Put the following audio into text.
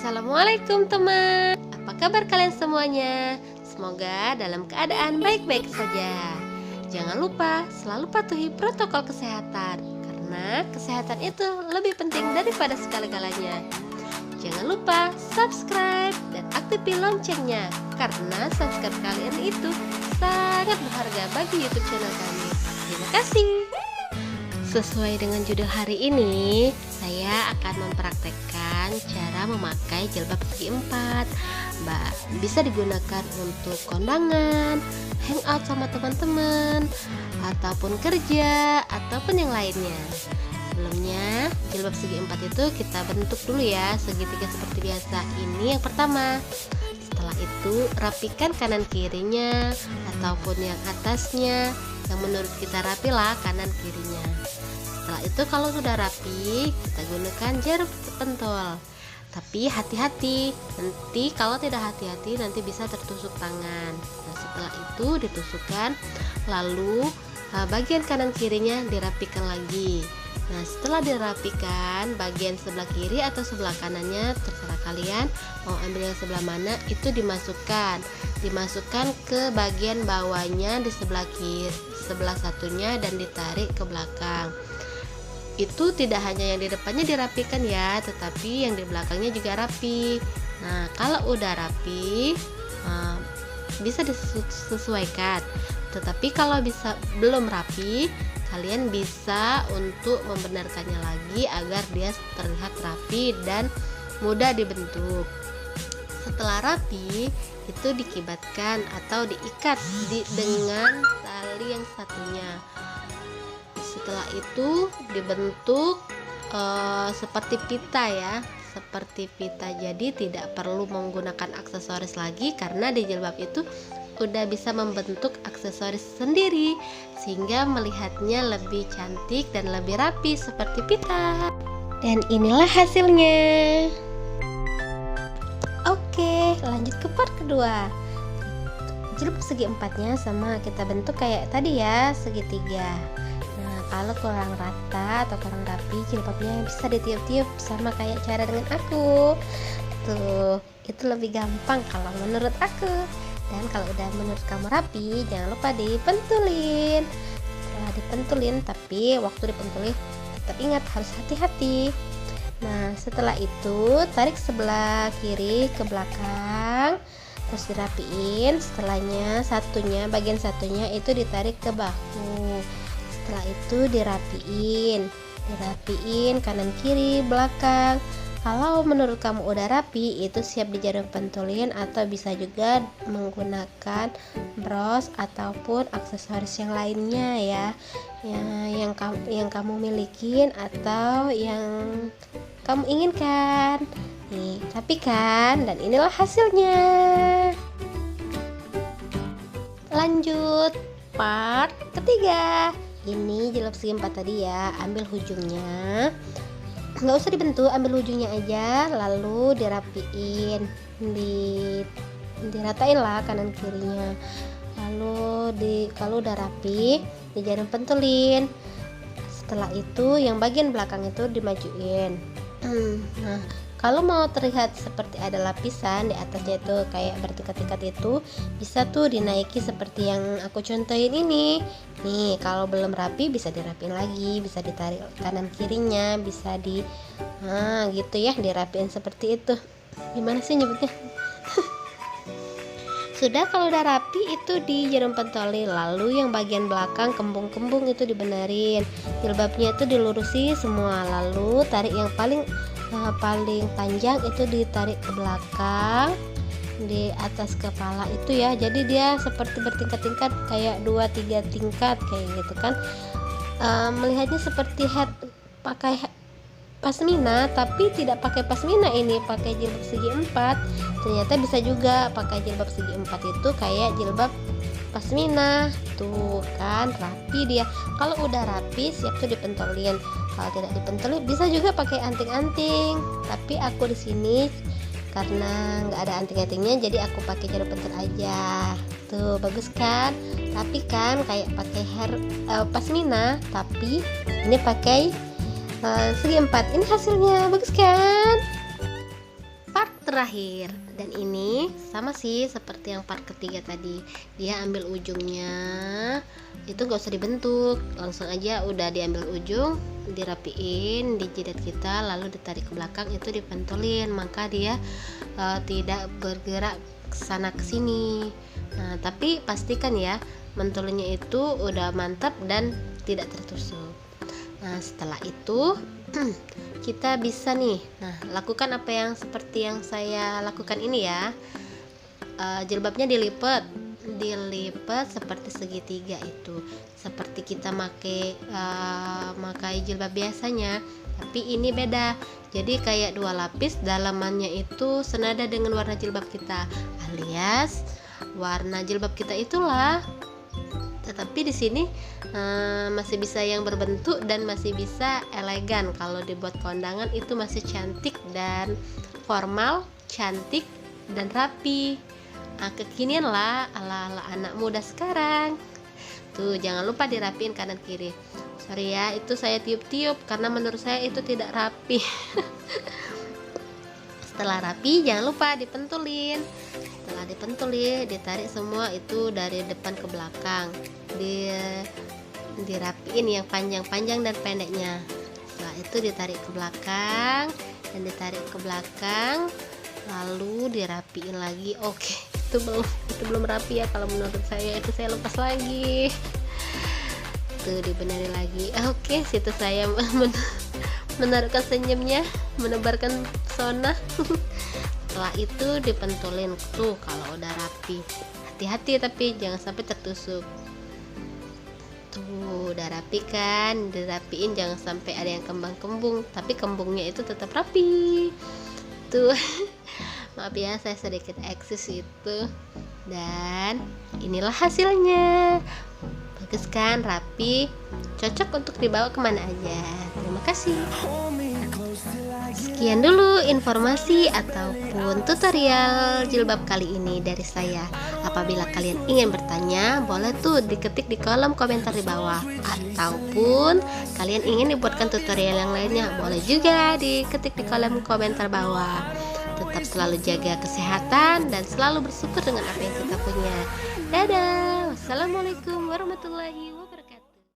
Assalamualaikum teman. Apa kabar kalian semuanya? Semoga dalam keadaan baik-baik saja. Jangan lupa selalu patuhi protokol kesehatan, karena kesehatan itu lebih penting daripada segala-galanya. Jangan lupa subscribe dan aktifkan loncengnya, karena subscribe kalian itu sangat berharga bagi YouTube channel kami. Terima kasih. Sesuai dengan judul hari ini, saya akan mempraktekkan cara memakai jilbab segi empat. Bisa digunakan untuk kondangan, hangout sama teman-teman, ataupun kerja, ataupun yang lainnya. Sebelumnya, jilbab segi empat itu kita bentuk dulu ya, segitiga seperti biasa. Ini yang pertama. Setelah itu, rapikan kanan kirinya, ataupun yang atasnya, yang menurut kita rapi lah kanan kirinya. Setelah itu kalau sudah rapi, kita gunakan jarum pentul. Tapi hati-hati, nanti kalau tidak hati-hati nanti bisa tertusuk tangan. Nah, setelah itu ditusukkan, lalu bagian kanan kirinya dirapikan lagi. Nah, setelah dirapikan, bagian sebelah kiri atau sebelah kanannya terserah kalian mau ambil yang sebelah mana, itu dimasukkan ke bagian bawahnya di sebelah kiri, sebelah satunya, dan ditarik ke belakang. Itu tidak hanya yang di depannya dirapikan ya, tetapi yang di belakangnya juga rapi. Nah, kalau udah rapi bisa disesuaikan. Tetapi kalau belum rapi, kalian bisa untuk membenarkannya lagi agar dia terlihat rapi dan mudah dibentuk. Setelah rapi, itu dikibatkan atau diikat dengan tali yang satunya. Setelah itu dibentuk seperti pita ya, seperti pita. Jadi tidak perlu menggunakan aksesoris lagi, karena di jilbab itu udah bisa membentuk aksesoris sendiri, sehingga melihatnya lebih cantik dan lebih rapi seperti pita. Dan inilah hasilnya. Oke, lanjut ke part kedua. Jilbab segi empatnya sama kita bentuk kayak tadi ya, segitiga. Kalau kurang rata atau kurang rapi, jilbabnya bisa ditiup-tiup sama kayak cara dengan aku. Tuh, itu lebih gampang kalau menurut aku. Dan kalau udah menurut kamu rapi, jangan lupa dipentulin. Setelah dipentulin, tapi waktu dipentulin tetap ingat harus hati-hati. Nah, setelah itu tarik sebelah kiri ke belakang, terus dirapiin. Setelahnya bagian satunya itu ditarik ke bahu. Setelah itu dirapiin kanan kiri belakang. Kalau menurut kamu udah rapi, itu siap di jarum pentulin, atau bisa juga menggunakan bros ataupun aksesoris yang lainnya ya, yang kamu milikin atau yang kamu inginkan. Nih, rapikan, dan inilah hasilnya. Lanjut part ketiga. Ini jilbab segi empat tadi ya, ambil ujungnya, nggak usah dibentuk, ambil ujungnya aja, lalu dirapiin, diratain lah kanan kirinya. Lalu kalau udah rapi, di jarum pentulin. Setelah itu yang bagian belakang itu dimajuin. Nah, kalau mau terlihat seperti ada lapisan di atasnya itu kayak bertingkat-tingkat, itu bisa tuh dinaiki seperti yang aku contohin ini. Nih, kalau belum rapi bisa dirapiin lagi, bisa ditarik kanan kirinya, bisa gitu ya, dirapiin seperti itu. Gimana sih nyebutnya? Sudah, kalau udah rapi itu di jarum pentolin, lalu yang bagian belakang kembung-kembung itu dibenerin. Jilbabnya itu dilurusi semua, lalu tarik yang paling panjang itu ditarik ke belakang di atas kepala itu ya. Jadi dia seperti bertingkat-tingkat, kayak 2-3 tingkat kayak gitu kan. Melihatnya seperti pakai pasmina, tapi tidak pakai pasmina, ini pakai jilbab segi empat. Ternyata bisa juga pakai jilbab segi empat itu kayak jilbab pasmina. Tuh kan, rapi dia. Kalau udah rapi, siap tuh dipentolin. Kalau tidak dipentolin, bisa juga pakai anting-anting. Tapi aku di sini karena nggak ada anting-antingnya, jadi aku pakai jarum pentul aja. Tuh, bagus kan? Rapi kan, kayak pakai pasmina, tapi ini pakai segi empat. Ini hasilnya bagus kan? Part terakhir. Dan ini sama sih seperti yang part ketiga tadi, dia ambil ujungnya itu gak usah dibentuk, langsung aja udah diambil ujung, dirapiin di jidat kita, lalu ditarik ke belakang, itu dipentulin, maka dia tidak bergerak kesana kesini. Nah, tapi pastikan ya mentulinnya itu udah mantap dan tidak tertusuk. Nah, setelah itu kita bisa nih, lakukan apa yang seperti yang saya lakukan ini ya. Jilbabnya dilipat seperti segitiga, itu seperti kita pakai jilbab biasanya, tapi ini beda. Jadi kayak 2 lapis, dalamannya itu senada dengan warna jilbab kita, alias warna jilbab kita itulah. Tetapi di sini masih bisa yang berbentuk dan masih bisa elegan. Kalau dibuat kondangan itu masih cantik dan formal, cantik dan rapi. Kekinian lah ala-ala anak muda sekarang. Tuh, jangan lupa dirapiin kanan kiri. Sorry ya, itu saya tiup-tiup karena menurut saya itu tidak rapi. Setelah rapi, jangan lupa dipentulin. Setelah dipentulin, ditarik semua itu dari depan ke belakang. Dirapiin yang panjang-panjang dan pendeknya. Setelah itu ditarik ke belakang dan ditarik ke belakang, lalu dirapiin lagi. Oke, itu belum rapi ya kalau menurut saya. Itu saya lepas lagi. Tuh, dibenerin lagi. Oke, situ saya menaruhkan senyumnya, menebarkan pesona. Setelah itu dipentulin tuh kalau udah rapi. Hati-hati tapi jangan sampai tertusuk. Tuh, udah rapi kan, dirapiin, jangan sampai ada yang kembang-kembung, tapi kembungnya itu tetap rapi. Tuh. Maaf ya, saya sedikit eksis itu. Dan inilah hasilnya. Bagus kan, rapi, cocok untuk dibawa kemana aja. Terima kasih. Sekian dulu informasi ataupun tutorial jilbab kali ini dari saya. Apabila kalian ingin bertanya, boleh tuh diketik di kolom komentar di bawah. Ataupun kalian ingin dibuatkan tutorial yang lainnya, boleh juga diketik di kolom komentar bawah. Tetap selalu jaga kesehatan dan selalu bersyukur dengan apa yang kita punya. Dadah. Wassalamualaikum warahmatullahi wabarakatuh.